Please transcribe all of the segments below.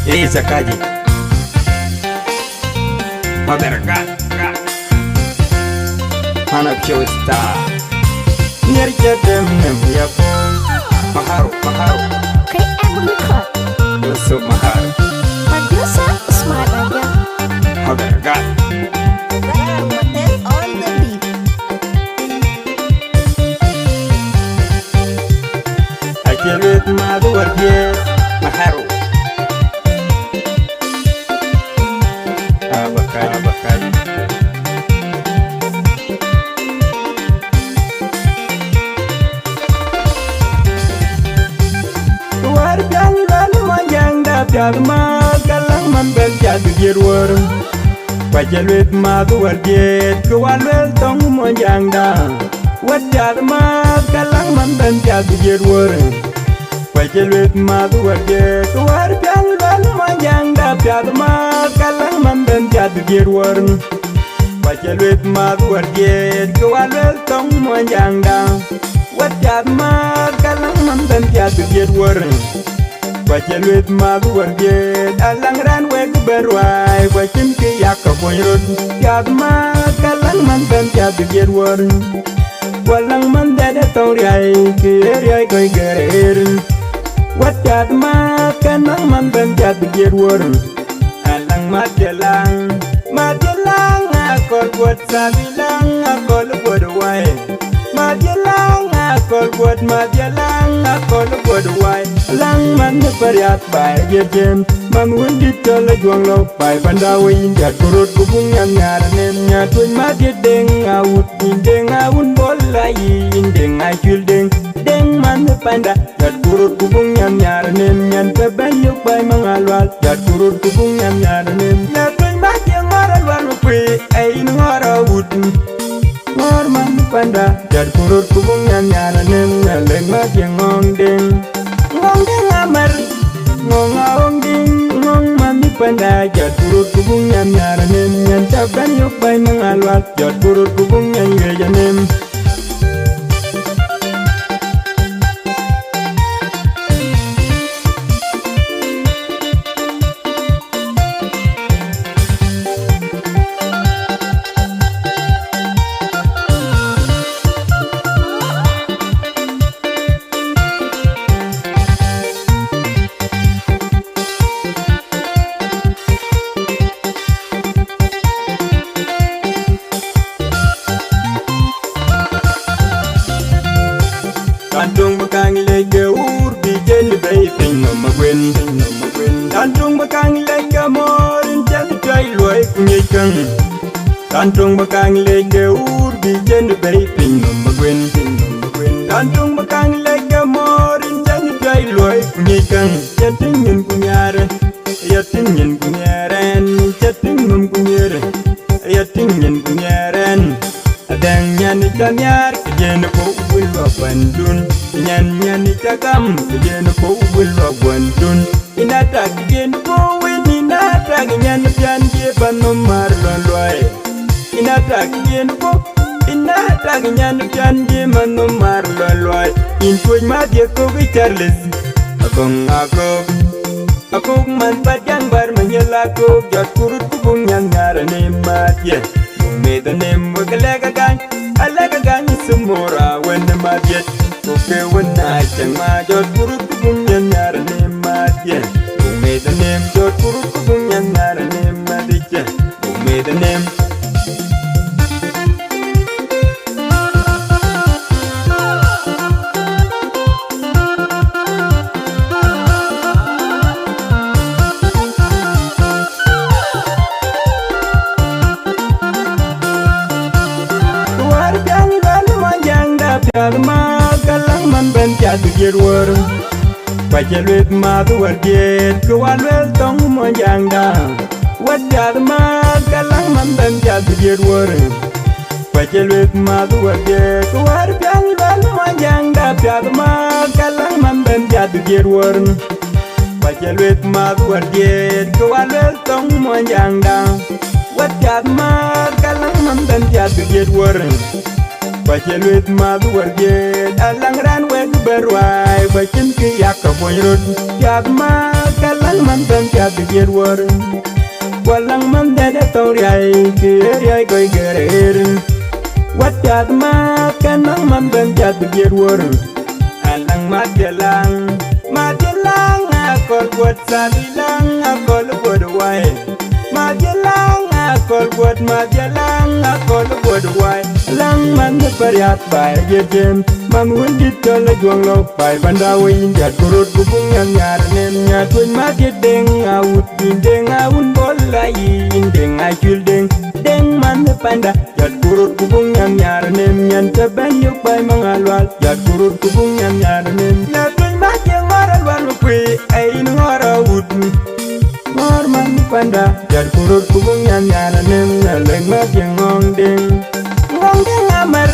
Esa calle. Madaraka. Hanap show star. Nyari jadem ya pun. Maharu. Kayak Record. Yusuf Maharu. Madrasa Usman aja. Madaraka. Hotel on the beat. Ajalut madu warje. Maharu. Abakai. Warga lalu manjang dapet magalang membel jatuh jirwar. Pajalut madu warjet kewalwel tong manjang dah. Wajar magalang membel jatuh jirwar. Pajalut madu warjet warga lalu manjang dapet magalang membel jatuh jirwar. Pajalut madu warjet kewalwel tong manjang dah. Wajar magalang membel jatuh jirwar. Pajalut madu warjet alang ranweg berwai. Wajin kiyak kepoyrut jad magalang membel jatuh jirwar. Walang mandada toriai kiriai koi gerer. Wajar magalang membel jatuh jirwar. Alang majalang akol buat sabilang akol buat wai. Majalang akol buat wai. Lang man periat bai jejen mangun ditole juang lo bai pandawi jat kurut kubung nyar nem nyatuin madit deng awun bolai deng acul deng man panda jat kurut kubung nyar nem nyan tebayuk bai mangalwal jat kurut kubung nyar nem nyatuin madit ngaral pi ai ngara wud ngor man panda jat kurut kubung nyar nem nyaleng madit ngong deng amar ngong aong ding ngong mami panda jat kurut kubung nyar nem nyan taban yok bai mangalwat jat kurut kubung nyan geja nem. Tantung bakang lege ur bijen bay ping no magwen. Tantung bakang lege morin jali jai luai kunyi kang. Tantung bakang lege ur bijen bay ping no magwen. Tantung bakang lege morin jali jai luai kunyi kang. Yatingin kunyare, yatingin kunyaren, yatingin kunyere, yatingin kunyeren. Adang nyani kanyar kejene po wilwa bandun. Nyani cakam kejene po wilwa bandun. Inata kejene po win inata nyani pian je panomar lolwai. Inata kejene po inata nyani pian je manomar lolwai. Intuj madye ko Charles akong man padang bar menyelako jat kurut kubung yang ngarane madye. Meda nem wagalega gang semora wena madye. Oke wena chang ma jot kurut kubung yang ngarane madye. Meda nem jot kurut kubung yang ngarane madye. Meda nem magalang man ben jatuh jirwar. Pajalut madu warjet kewalwel tong manjang dah. Wajar magalang man ben jatuh jirwar. Pajalut madu warjet kewalwel manjang dah. Magalang man ben jatuh jirwar. Pajalut madu warjet kewalwel tong manjang dah. Wajar magalang man ben jatuh jirwar. Pajalut madu warjet alang ranweg berwai. Wajin kiyak kepoyrut jad magalang lang man ben cha bi yer war walang man de tong rai ki rai koi gerer wat cha ma kan lang man ben cha bi yer war alang ma de lang akol buat salilang akol buat wai ma de lang akol buat ma de lang akol buat wai lang man de periat bai ye jem man wundit kala juang lok bai bandawi jat kurut kubung yang nyar nem nyatun ma de deng awut deng awun bolai deng ajul deng man de panda jat kurut kubung yang nyar nem nyan taban yuk bai mangalwal jat kurut kubung yang nyar nem nyatun ma de ngoral wal kwi ai ngora wut ngor man panda jat kurut kubung yang nyar nem leng ma de ngong deng amar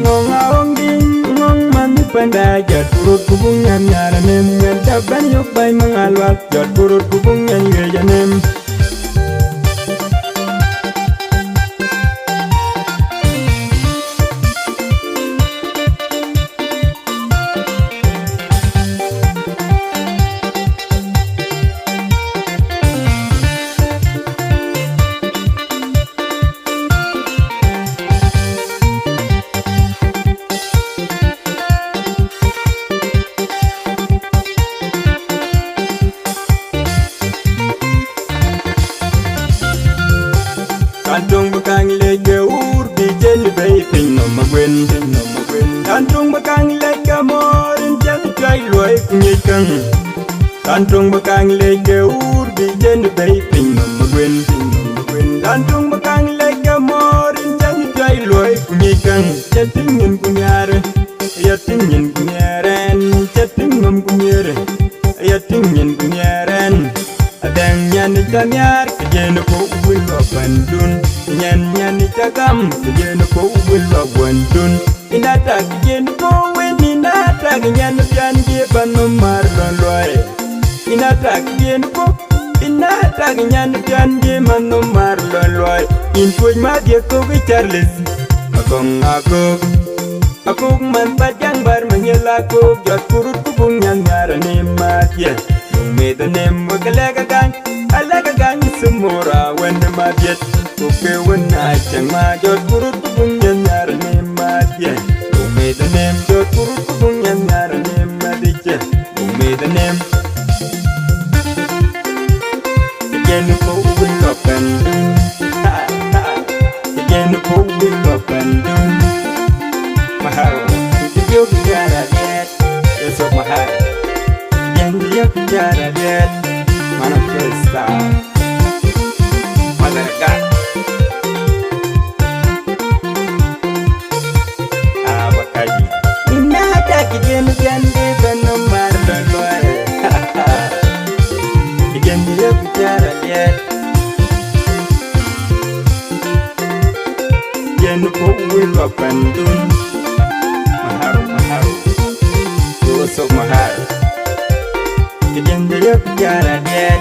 ngong aong ding ngong man panda jat kurut kubung yang nyar nem nyan taban yuk bai mangalwal jat kurut kubung yang yeja nem Tantung bakang lege ur bi jen bay pin no magwen Tantung bakang lege morin jen jai loy kunyi kang Tantung bakang lege ur bi jen bay pin no magwen Tantung bakang lege morin jen jai loy kunyi kang Jatingin kunyare yatingin kunyaren jatingum kunyere yatingin kunyaren Adang nyan itanyar kejeno ko uwilo bandun Nyan itagam kejeno ko uwilo bandun Inata kejeno ko wen inata nyan pianji banu marlon loy Inata kejeno ko inata nyan pianji manu marlon loy Inpuj madya ko ke Charles Akong man padang bar manyela ko jat kurut kubung yang ngarane madya Meda nem wagalaga gang semora wen madiet Kuke wen achang ma jot kurut kubung yang ngarane madya Meda nem jot kurut kubung yang ngarane madya Meda nem Again ko will up and down Again ko will up and down Mahal Kujiyok gara get Esok mahal Dia bicara lihat mana pesta masyarakat apa kaji ini ada kejadian di benomar luar dia bicara lihat dia nuku wil bandun mahal gosok mahal Kejadian dia bicara dia